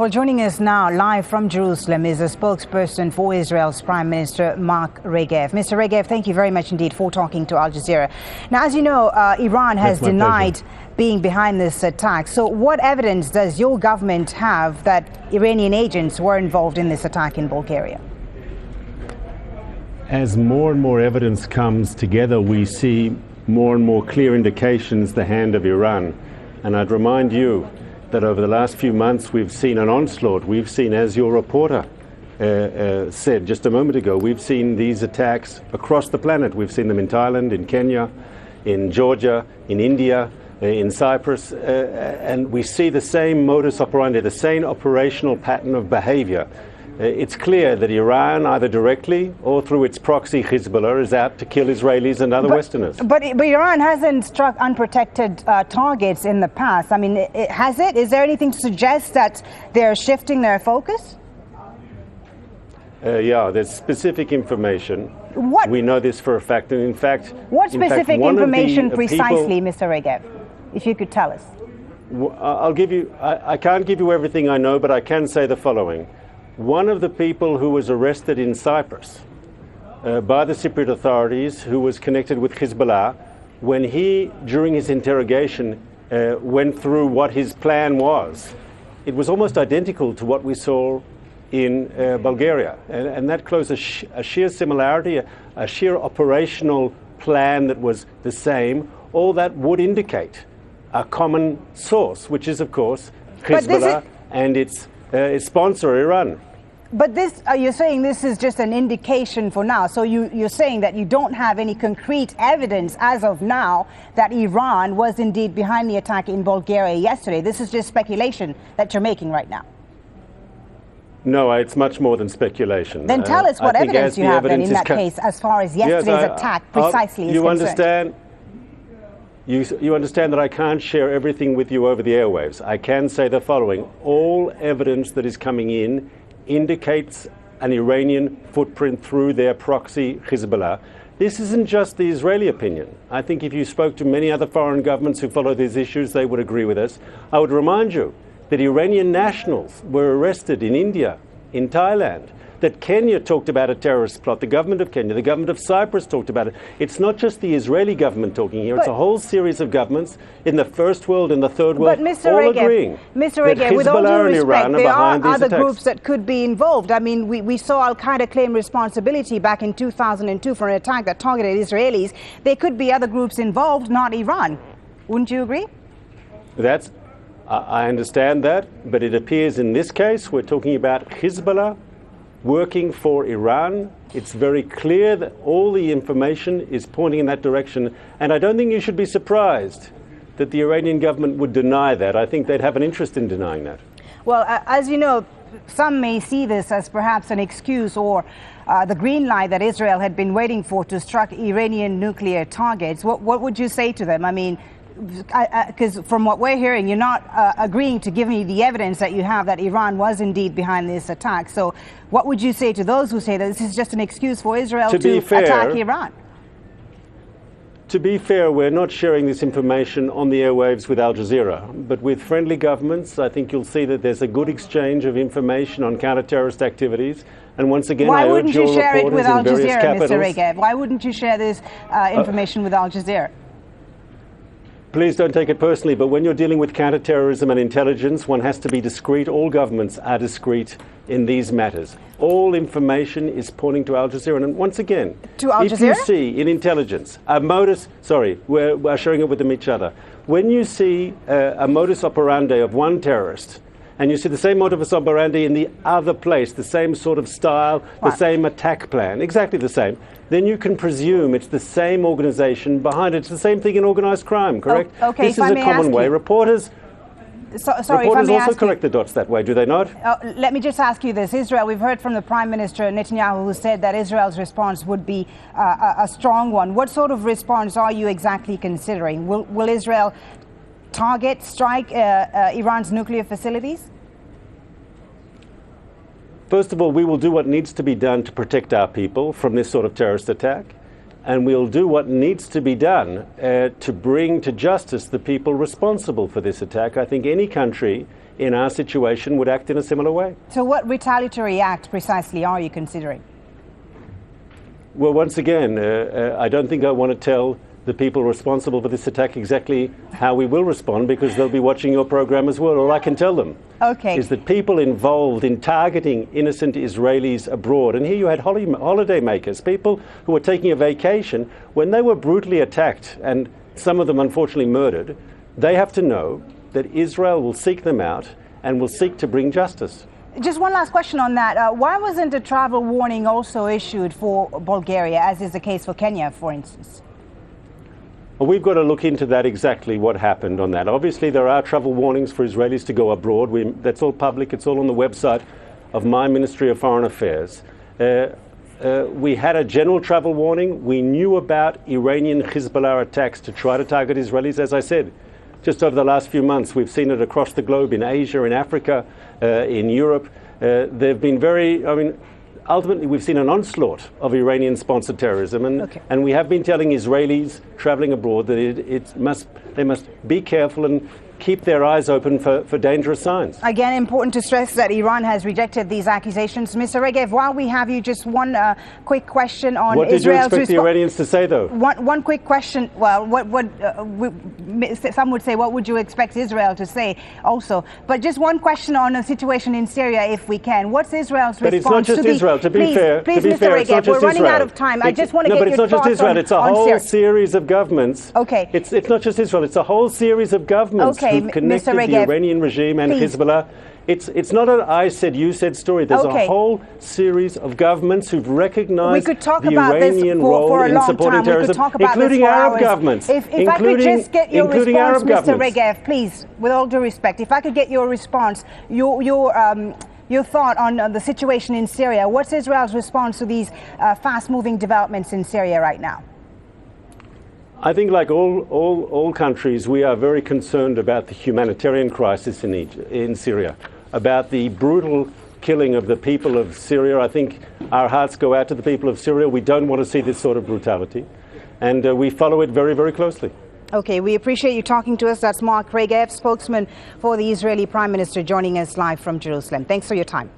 Well, joining us now live from Jerusalem is a spokesperson for Israel's Prime Minister, Mark Regev. Mr. Regev, thank you very much indeed for talking to Al Jazeera. Now, as you know, Iran has denied being behind this attack. So what evidence does your government have that Iranian agents were involved in this attack in Bulgaria? As more and more evidence comes together, we see more and more clear indications the hand of Iran. And I'd remind you that over the last few months we've seen an onslaught. We've seen, as your reporter said just a moment ago, we've seen these attacks across the planet. We've seen them in Thailand, in Kenya, in Georgia, in India, in Cyprus, and we see the same modus operandi, the same operational pattern of behavior. It's clear that Iran, either directly or through its proxy Hezbollah, is out to kill Israelis and other Westerners. But Iran hasn't struck unprotected targets in the past. I mean, has it? Is there anything to suggest that they're shifting their focus? Yeah, there's specific information. What? We know this for a fact. And in fact, what specific information precisely, Mr. Regev, if you could tell us? I'll give you, I can't give you everything I know, but I can say the following. One of the people who was arrested in Cyprus by the Cypriot authorities, who was connected with Hezbollah, when he, during his interrogation, went through what his plan was, it was almost identical to what we saw in Bulgaria. And that closed a sheer similarity, a sheer operational plan that was the same. All that would indicate a common source, which is, of course, Hezbollah and its sponsor, Iran. But this, you're saying this is just an indication for now. So you're saying that you don't have any concrete evidence as of now that Iran was indeed behind the attack in Bulgaria yesterday. This is just speculation that you're making right now. No, it's much more than speculation. Then tell us what evidence you have then in that case as far as yesterday's attack precisely is concerned. You understand that I can't share everything with you over the airwaves. I can say the following. All evidence that is coming in indicates an Iranian footprint through their proxy Hezbollah. This isn't just the Israeli opinion. I think if you spoke to many other foreign governments who follow these issues, they would agree with us. I would remind you that Iranian nationals were arrested in India, in Thailand, that Kenya talked about a terrorist plot, the government of Kenya, the government of Cyprus talked about it. It's not just the Israeli government talking here, it's a whole series of governments in the first world and the third world all agreeing that with all Hezbollah due and respect, Iran are there behind are these other attacks. groups that could be involved. I mean, we saw Al-Qaeda claim responsibility back in 2002 for an attack that targeted Israelis. There could be other groups involved, not Iran. Wouldn't you agree? I understand that, but it appears in this case we're talking about Hezbollah working for Iran. It's very clear that all the information is pointing in that direction, and I don't think you should be surprised that the Iranian government would deny that. I think they'd have an interest in denying that. Well, as you know, some may see this as perhaps an excuse or the green light that Israel had been waiting for to strike Iranian nuclear targets. What would you say to them? I mean, because from what we're hearing, you're not agreeing to give me the evidence that you have that Iran was indeed behind this attack. So what would you say to those who say that this is just an excuse for Israel to attack Iran? To be fair, we're not sharing this information on the airwaves with Al Jazeera, but with friendly governments, I think you'll see that there's a good exchange of information on counter-terrorist activities. And once again, why I wouldn't urge you your share it with Al reporters in Jazeera, various Mr. capitals. Regev? Why wouldn't you share this information with Al Jazeera? Please don't take it personally, but when you're dealing with counterterrorism and intelligence, one has to be discreet. All governments are discreet in these matters. All information is pointing to Al Jazeera. And once again, if you see in intelligence a modus, we're sharing it with them each other. When you see a modus operandi of one terrorist, and you see the same modus operandi in the other place, the same sort of style, the same attack plan, exactly the same, then you can presume it's the same organization behind it. It's the same thing in organized crime, correct? Okay, this is a common way. Reporters also correct the dots that way, do they not? Let me just ask you this. Israel, we've heard from the Prime Minister Netanyahu, who said that Israel's response would be a strong one. What sort of response are you exactly considering? Will Israel strike Iran's nuclear facilities? First of all, we will do what needs to be done to protect our people from this sort of terrorist attack. And we'll do what needs to be done to bring to justice the people responsible for this attack. I think any country in our situation would act in a similar way. So what retaliatory act precisely are you considering? Well, once again, I don't think I want to tell the people responsible for this attack exactly how we will respond, because they'll be watching your program as well. All I can tell them is that people involved in targeting innocent Israelis abroad, and here you had holiday makers, people who were taking a vacation, when they were brutally attacked and some of them unfortunately murdered, they have to know that Israel will seek them out and will seek to bring justice. Just one last question on that. Why wasn't a travel warning also issued for Bulgaria, as is the case for Kenya, for instance? Well, we've got to look into that, exactly what happened on that. Obviously, there are travel warnings for Israelis to go abroad. That's all public. It's all on the website of my Ministry of Foreign Affairs. We had a general travel warning. We knew about Iranian Hezbollah attacks to try to target Israelis. As I said, just over the last few months, we've seen it across the globe, in Asia, in Africa, in Europe. They've been ultimately, we've seen an onslaught of Iranian-sponsored terrorism, and we have been telling Israelis travelling abroad that they must be careful and keep their eyes open for dangerous signs. Again, important to stress that Iran has rejected these accusations. Mr. Regev, while we have you, just one quick question on What did you expect the Iranians to say, though? One quick question. Well, some would say, what would you expect Israel to say also? But just one question on the situation in Syria, if we can. What's Israel's response? But it's not just Israel, to be fair. Please, Mr. Regev, we're running out of time. I just want to get your thoughts on Syria. No, but it's not just Israel. It's a whole series of governments. Okay. It's not just Israel. It's a whole series of governments. Okay. Connected the Iranian regime and Hezbollah. It's not an I said, you said story. There's a whole series of governments who've recognized the Iranian role in supporting terrorism, including Arab governments. If I could just get your response, Mr. Regev, please, with all due respect, if I could get your response, your thought on the situation in Syria. What's Israel's response to these fast-moving developments in Syria right now? I think, like all countries, we are very concerned about the humanitarian crisis in Syria, about the brutal killing of the people of Syria. I think our hearts go out to the people of Syria. We don't want to see this sort of brutality, and we follow it very, very closely. Okay, we appreciate you talking to us. That's Mark Regev, spokesman for the Israeli Prime Minister, joining us live from Jerusalem. Thanks for your time.